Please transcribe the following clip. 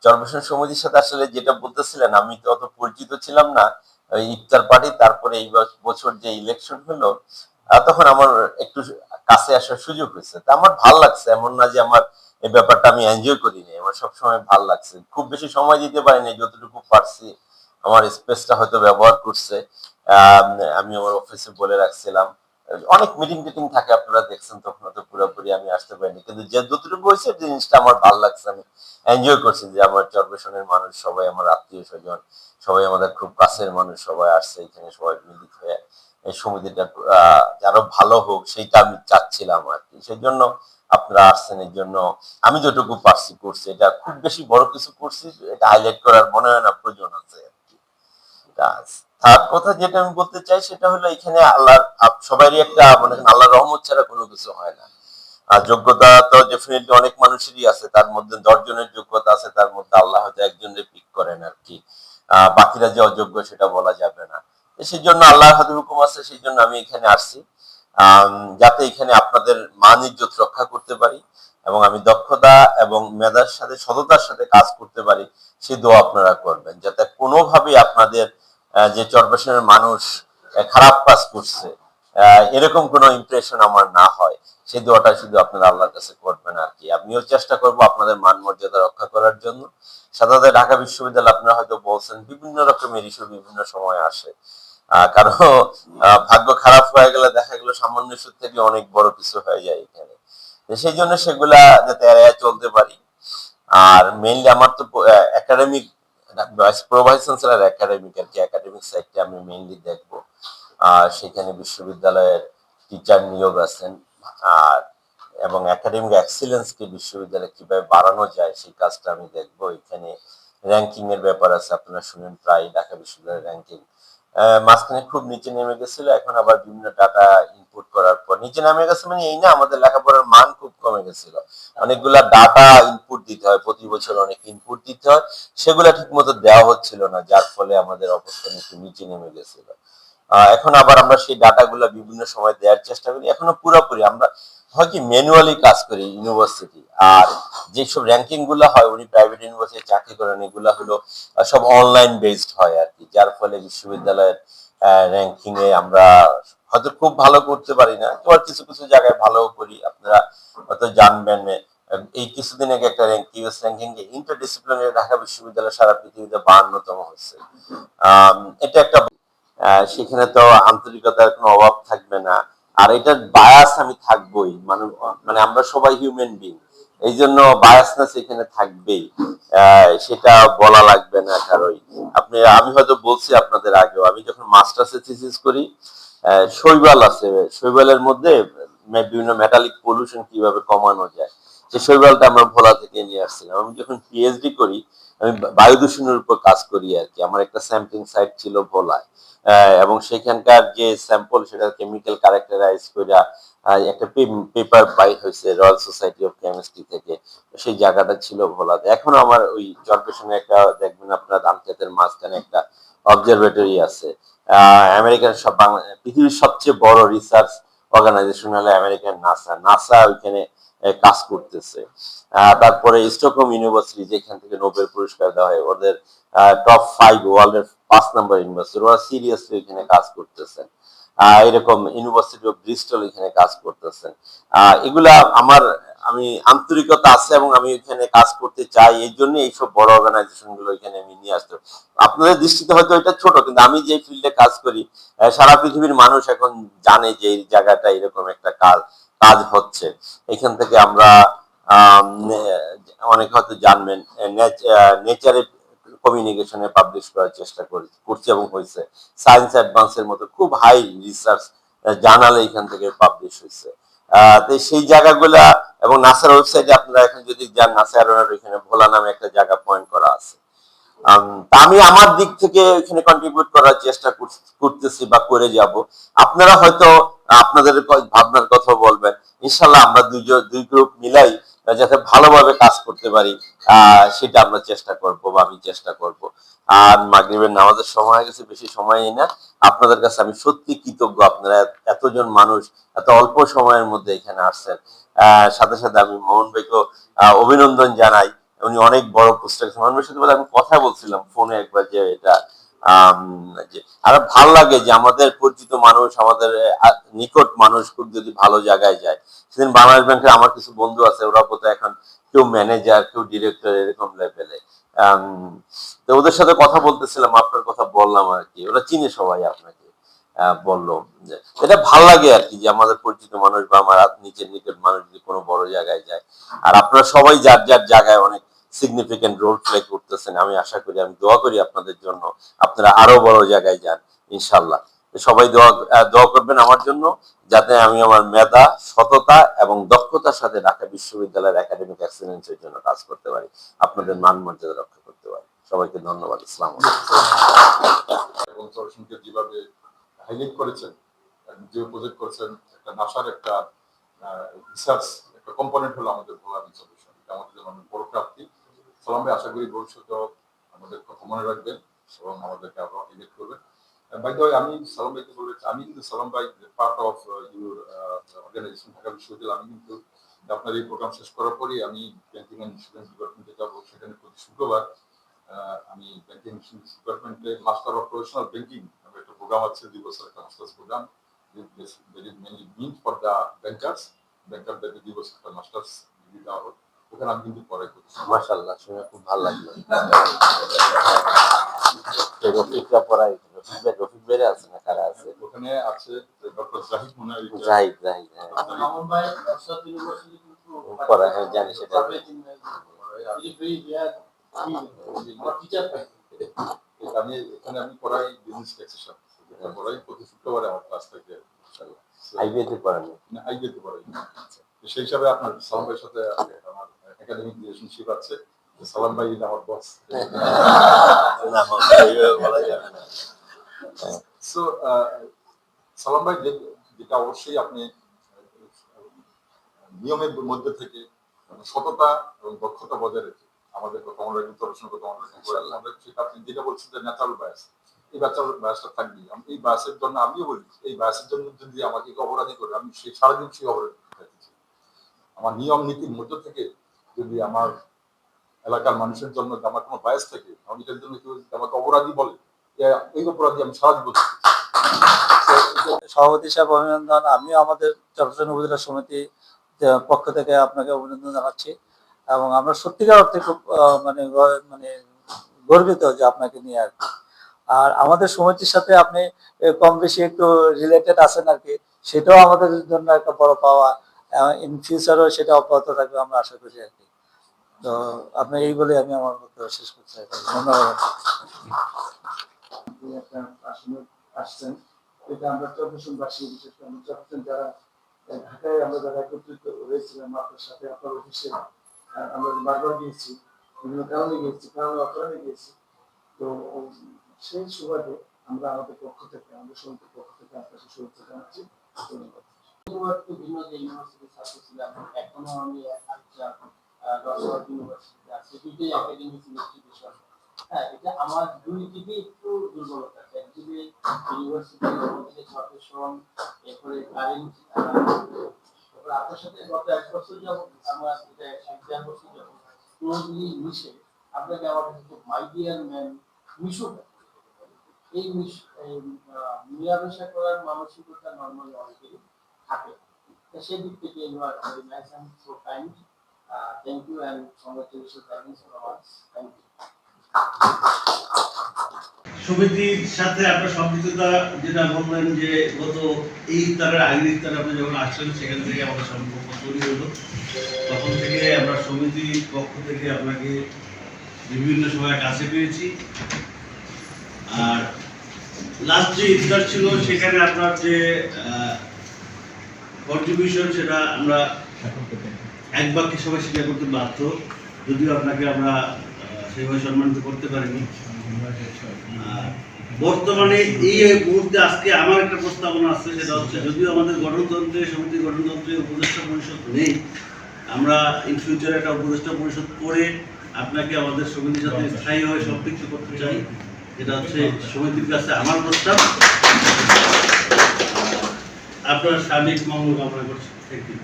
চরবেশন সমিতির সাথে আসলে যেটা বলতেছিলেন, আমি তো অত পরিচিত ছিলাম না ওই ইফতার পার্টি। তারপরে এই বছর যে ইলেকশন হলো, তখন আমার একটু কাছে আসার সুযোগ হয়েছে। তা আমার ভাল লাগছে, এমন না যে আমার এই ব্যাপারটা আমি এনজয় করিনি। আমার সবসময় ভাল লাগছে। খুব বেশি সময় দিতে পারিনি, যতটুকু পারছি আমার স্পেসটা হয়তো ব্যবহার করছে। আহ, আমি আমার অফিসে বলে রাখছিলাম। অনেক মিটিং টিটিং থাকে, আপনারা দেখছেন, তখন তো পুরোপুরি আমি আসতে পারিনি, কিন্তু যে যতটুকু হয়েছে জিনিসটা আমার ভালো লাগছে। আমি এনজয় করছি যে আমার চরবেশনের মানুষ সবাই আমার আত্মীয় স্বজন, সবাই আমাদের খুব কাছের মানুষ, সবাই আসছে এখানে, সবাই মিলিত হয়ে এই সমিতিটা আরো ভালো হোক সেইটা আমি চাচ্ছিলাম আর কি। সেই জন্য আপনারা আসছেন, এই জন্য আমি যতটুকু পারছি করছি। এটা খুব বেশি বড় কিছু করছি এটা হাইলাইট করার মনে হয় না প্রয়োজন আছে আর কি। থার্ড কথা যেটা আমি বলতে চাই সেটা হলো, এখানে আল্লাহ সবারই একটা মনে করেন আল্লাহর রহমত ছাড়া কোনো কিছু হয় না। আর যোগ্যতা তো ডেফিনেটলি অনেক মানুষেরই আছে, তার মধ্যে 10 জনের যোগ্যতা আছে, তার মধ্যে আল্লাহ হয়তো একজনের পিক করেন আর কি। বাকিরা যে অযোগ্য সেটা বলা যাবে না। সেই জন্য আল্লাহর হাতে হুকুম আছে, সেই জন্য আমি এখানে আসছি, যাতে এখানে আপনাদের মান ইজ্জত রক্ষা করতে পারি এবং আমি দক্ষতা এবং মেধার সাথে সততার সাথে কাজ করতে পারি। সে দোয়া আপনারা করবেন, যাতে কোনোভাবেই আপনাদের যে চরবেশনের মানুষ খারাপ কাজ করছে এরকম কোনো ইমপ্রেশন আমার না হয়। সেই দোয়াটা শুধু আপনারা আল্লাহর কাছে করবেন আর কি। আমিও চেষ্টা করব আপনাদের মান মর্যাদা রক্ষা করার জন্য। সাধারণত ঢাকা বিশ্ববিদ্যালয় আপনারা হয়তো বলছেন বিভিন্ন রকমের ইস্যু বিভিন্ন সময় আসে। কারণ ভাগ্য খারাপ হয়ে গেলে দেখা গেল সামান্য ইস্যু থেকে অনেক বড় কিছু হয়ে যায় এখানে। সেই জন্য সেগুলা যাতে এড়িয়ে চলতে পারি। আর মেইনলি আমার তো academic pro vice chancellor academic আর কি, একাডেমিক সাইডটা আমি মেইনলি দেখবো। সেখানে বিশ্ববিদ্যালয়ের টিচার নিয়োগ আছেন, আর এবং একাডেমিক এক্সিলেন্সকে বিশ্ববিদ্যালয়ে কিভাবে বাড়ানো যায় সেই কাজটা আমি দেখবো। এখানে র্যাঙ্কিং এর ব্যাপার আছে, আপনারা শুনেন প্রায় ঢাকা বিশ্ববিদ্যালয়ের র্যাঙ্কিং মাঝখানে খুব নিচে নেমে গেছিল, এখন আবার বিভিন্ন ডাটা ইনপুট করার পর নিচে নেমে গেছে। মানে এই না, আমাদের লেখাপড়ার মান খুব কমে গেছিল, অনেকগুলা ডাটা ইনপুট দিতে হয়, প্রতি বছর অনেক ইনপুট দিতে হয়, সেগুলা ঠিক মতো দেওয়া হচ্ছিল না, যার ফলে আমাদের অবস্থান একটু নিচে নেমে গেছিল। এখন আবার আমরা সেই ডাটাগুলো বিভিন্ন সময় দেওয়ার চেষ্টা করি। এখনো পুরোপুরি আমরা হয় কি ম্যানুয়ালি কাজ করি ইউনিভার্সিটি। আর যেসব র্যাঙ্কিং গুলো হয়, উনি প্রাইভেট ইউনিভার্সিটি চাকরি করেন, এগুলা হলো সব অনলাইন বেসড হয় আর কি, যার ফলে বিশ্ববিদ্যালয়ের র্যাঙ্কিং এ আমরা হয়তো খুব ভালো করতে পারি না, আবার কিছু কিছু জায়গায় ভালো করি। আপনারা হয়তো জানবেন, এই কিছুদিন আগে একটা কিউএস র্যাঙ্কিং এ ইন্টারডিসিপ্লিনারি ঢাকা বিশ্ববিদ্যালয় সারা পৃথিবীতে 52তম হচ্ছে। এটা একটা সেখানে তো আন্তরিকতার কোনো অভাব থাকবে না। আর এটার বায়াস আমি থাকবোই, মানে আমরা সবাই হিউম্যান বিং, এই জন্য বায়াসনেস এখানে থাকবেই। সেটা বলা লাগবে না কারোই। আমি হয়তো বলছি আপনাদের আগেও, আমি যখন মাস্টার্সে থিসিস করি, শৈবাল আছে, শৈবালের মধ্যে বিভিন্ন মেটালিক পলিউশন কিভাবে কমানো যায়, সেই শৈবালটা আমরা ভোলা থেকে নিয়ে আসছিলাম। আমি যখন পিএইচডি করি, আমি বায়ু দূষণের উপর কাজ করি আর কি। আমার একটা স্যাম্পলিং সাইট ছিল ভোলায়, এবং সেখানকার যে স্যাম্পল সেটা কেমিক্যাল ক্যারেক্টারাইজ করে একটা পেপার বাই হয়েছে রয়্যাল সোসাইটি অফ কেমিস্ট্রি থেকে। সেই জায়গাটা ছিল ভোলাতে। এখন আমার ওই চরপেশনে একটা দেখবেন আপনার ধানক্ষেতের মাঝখানে একটা অবজারভেটরি আছে। আমেরিকার পৃথিবীর সবচেয়ে বড় রিসার্চ অর্গানাইজেশন হলো আমেরিকান নাসা। নাসা ওইখানে কাজ করতেছে। তারপরে স্টকহোম ইউনিভার্সিটি, যেখান থেকে নোবেল পুরস্কার দেওয়া হয়, ওদের টপ 5 ওয়ার্ল্ডের 5 নম্বর ইউনিভার্সিটি, ওরা সিরিয়াসলি এখানে কাজ করতেছেন। এরকম ইউনিভার্সিটি অফ ব্রিস্টল এখানে কাজ করতেছেন। এগুলা আমি আন্তরিকতা আছে এবং আমি এখানে কাজ করতে চাই, এই জন্য এইসব বড় অর্গানাইজেশন গুলো এখানে আমি নিয়ে আসতে। আপনাদের দৃষ্টিতে হয়তো এটা ছোট, কিন্তু আমি যে ফিল্ডে কাজ করি, সারা পৃথিবীর মানুষ এখন জানে যে এই জায়গাটা এরকম একটা কাজ কাজ হচ্ছে। এখান থেকে আমরা অনেক হয়তো জানবেন, নেচারে কমিউনিকেশনে পাবলিশ করার চেষ্টা করছি এবং হয়েছে। সায়েন্স অ্যাডভান্সের মতো খুব হাই রিসার্চ জার্নালে এখান থেকে পাবলিশ হয়েছে। তো সেই জায়গাগুলা এবং নাসার ওয়েবসাইটে আপনারা এখন যদি যান, নাসা এখানে ভোলা নামে একটা জায়গা পয়েন্ট করা আছে। তা আমি আমার দিক থেকে এখানে কন্ট্রিবিউট করার চেষ্টা করতেছি বা করে যাব। আপনারা হয়তো আপনাদের ভাবনার কথা বলবেন। ইনশাল্লাহ আমরা দুই গ্রুপ মিলাই যাতে ভালোভাবে কাজ করতে পারি, সেটা আমরা চেষ্টা করব বা আমি চেষ্টা করব। আর মাগরিবের নামাজের সময় হয়ে গেছে, বেশি সময় না। আপনাদের কাছে আমি সত্যি কৃতজ্ঞ, আপনারা এতজন মানুষ এত অল্প সময়ের মধ্যে এখানে আসছেন। সাথে সাথে আমি মোহন ভাইকে অভিনন্দন জানাই। উনি অনেক বড় পোস্টে গেছেন। মানুষের সাথে বোধহয় আমি কথা বলছিলাম ফোনে একবার যে এটা আম, যে আর ভাল লাগে যে আমাদের পরিচিত মানুষ, আমাদের নিকট মানুষ খুব যদি ভালো জায়গায় যায়। সেদিন বাংলাদেশ ব্যাংকের আমার কিছু বন্ধু আছে, ওরা বোধহয় এখন কেউ ম্যানেজার, কেউ ডিরেক্টর, এরকম লেভেলে। তো ওদের সাথে কথা বলতেছিলাম, আপনার কথা বললাম আর কি, ওরা চিনে সবাই আপনাকে। বললো যে এটা ভাল লাগে আর কি, যে আমাদের পরিচিত মানুষ বা আমার নিচের নিকট মানুষ যদি কোনো বড় জায়গায় যায়। আর আপনারা সবাই যার যার জায়গায় অনেক সিগনিফিকেন্ট রোল প্লে করতেছেন। আমি আশা করি, আমি দোয়া করি আপনাদের জন্য, আপনারা আরো বড় জায়গায় যান ইনশাল্লাহ। সবাই দোয়া করবেন আমার জন্য, যাতে আমি আমার মেধা, সততা এবং দক্ষতার সাথে ঢাকা বিশ্ববিদ্যালয়ের একাডেমিক এক্সেলেন্সের জন্য কাজ করতে পারি, আপনাদের মান মর্যাদা রক্ষা করতে পারি। সবাইকে ধন্যবাদ। আসসালামু আলাইকুম। যেভাবে হাইলাইট করেছেন, যে প্রজেক্ট করেছেন, একটা নাসার একটা রিসার্চ একটা কম্পোনেন্ট হলো আমাদের ভোলা সলিউশন, এটা আমাদের জন্য অনেক বড় প্রাপ্তি। সালাম ভাই, আশা করি ভবিষ্যতে আমাদের কথা মনে রাখবেন এবং আমাদেরকে আরো হাইলাইট করবেন। বাই দ্য ওয়ে, আমি সালাম ভাইকে বলেছি, আমি কিন্তু সালাম ভাই part of your organization Dhaka বিশ্ববিদ্যালয়। আমি কিন্তু আপনার এই প্রোগ্রাম শেষ করার পরই আমি ব্যাংকিং অ্যান্ড ইন্স্যুরেন্স ডিপার্টমেন্টে যাবো। সেখানে প্রতি শুক্রবার আমি ব্যাংকিং ইন্স্যুরেন্স ডিপার্টমেন্টে মাস্টার অফ প্রফেশনাল ব্যাংকিং একটা প্রোগ্রাম আছে, 2 বছর একটা masters programme, mainly meant for the ব্যাংকারদেরকে 2 বছর একটা মাস্টার্স ডিগ্রি দেওয়া হয়। ওখানে আমি কিন্তু পড়াই করছি। মাশাআল্লাহ, শুনে খুব ভালো লাগলো। রফিকরা পড়াই, রফিক বেড়ে আছে না কারা আছে? ওখানে আছে ডক্টর জাহিদ মনে হয়, জাহিদ, হ্যাঁ মামুন ভাই আসাদ ইউনিভার্সিটি কিন্তু পড়ায়, হ্যাঁ জানি সেটা। আমার টিচার পাই। আমি এখানে আমি পড়াই বিজনেস ট্যাক্সেশন, পড়াই প্রতি শুক্রবারে আমার ক্লাস থাকে। আইবিএতে পড়ান না, আইবিএতে পড়াই। সেই হিসাবে আপনার সালাম ভাইয়ের সাথে আমার একাডেমিক রিলেশনশিপ আছে। সালাম ভাই আমার বস। সো সালাম ভাই, যেটা অবশ্যই আপনি নিয়মের মধ্যে থেকে সততা এবং দক্ষতা বজায় রেখে আমাদের কথা মনে রাখবেন, পড়াশোনার কথা মনে রাখবেন। সেটা আপনি যেটা বলছেন যে ন্যাচারাল বায়াস, এই বায়াসটা থাকবেই। এই বায়াসের জন্য আমিও বলি, এই বায়াসের জন্য যদি আমাকে অপরাধী করে, আমি সেই সারাদিন সেই অপরাধী থাকছি। আমার নিয়ম নীতির মধ্য থেকে যদি আমার এলাকার মানুষের জন্য আমার কোনো বায়াস থাকে, আমি এটার জন্য কেউ যদি আমাকে অপরাধী বলে, এই অপরাধী আমি সারাদিন বলছি। সভাপতি সাহেব অভিনন্দন। আমিও আমাদের চট্টগ্রাম উপজেলা সমিতি পক্ষ থেকে আপনাকে অভিনন্দন জানাচ্ছি, এবং আমরা সত্যিকার অর্থে খুব মানে গর্বিত যে আপনাকে নিয়ে আর কি। আর আমাদের সমিতির সাথে আপনি কম বেশি একটু রিলেটেড আছেন আর কি, সেটাও আমাদের জন্য একটা বড় পাওয়া। ইন ফিউচারও সেটা অব্যাহত থাকবে আমরা আশা করি আর কি। তো আপনি এই বলে আমি আমার বক্তব্য শেষ করতে চাই। ধন্যবাদ। আসছেন, এটা আমরা চট্টগ্রামবাসী, বিশেষ করে আমরা চট্টগ্রাম যারা ঢাকায় আমরা যারা একত্রিত হয়েছিলাম আপনার সাথে, আপনার অফিসে আমরা বারবার গিয়েছি, বিভিন্ন কারণে গিয়েছি, কারণে অকারণে গিয়েছি। তো সেই সুবাদে আমরা আমাদের পক্ষ থেকে, আমাদের সমিতির পক্ষ থেকে আপনাকে শুভেচ্ছা জানাচ্ছি। ধন্যবাদ। ভিন্ন যে ইউনিভার্সিটির ছাত্র ছিলাম, এখনো আমি ইউনিভার্সিটি আছে, দুটোই একাডেমিক ইনস্টিটিউশন। হ্যাঁ, এটা আমার দুই দিকে একটু দুর্বলতা। একদিকে ইউনিভার্সিটির আমাদের ছাত্রশ্রম, এরপরে কারেন্ট, আপনার সাথে গত 1 বছর যাবত আমার এটা 1-1.5 বছর যাবত ক্লোজলি মিশে আপনাকে আমার খুব মাই ডিয়ার ম্যান মিশু, এই মিলামেশা করার মানসিকতা নর্মালি অনেকেরই থাকে। সেই দিক থেকে you are very nice and so kind. Thank you and congratulations for our. Thank you. সমিতির সাথে আপনার সম্পৃক্ততা যেটা বললেন, যে গত এই ইফতারের আগের ইফতারে আপনি যখন আসলেন, সেখান থেকে আমাদের সম্পর্ক তৈরি হলো। তখন থেকে আমরা সমিতির পক্ষ থেকে আপনাকে বিভিন্ন সময় কাছে পেয়েছি। আর লাস্ট যে ইফতার ছিল, সেখানে আপনার যে কন্ট্রিবিউশন, সেটা আমরা এক বাক্যে সবাই স্বীকার করতে বাধ্য, যদিও আপনাকে আমরা সেভাবে সম্মানিত করতে পারিনি। বর্তমানে এই মুহূর্তে আজকে আমার একটা প্রস্তাবনা আছে, সেটা হচ্ছে, যদিও আমাদের গঠনতন্ত্রে, সমিতির গঠনতন্ত্রে উপদেষ্টা পরিষদ নেই, আমরা ইন ফিউচারে একটা উপদেষ্টা পরিষদ করে আপনাকে আমাদের সমিতির সাথে স্থায়ীভাবে সম্পৃক্ত করতে চাই। এটা হচ্ছে সমিতির কাছে আমার প্রস্তাব। আপনার সার্বিক মঙ্গল কামনা করছি। Thank you.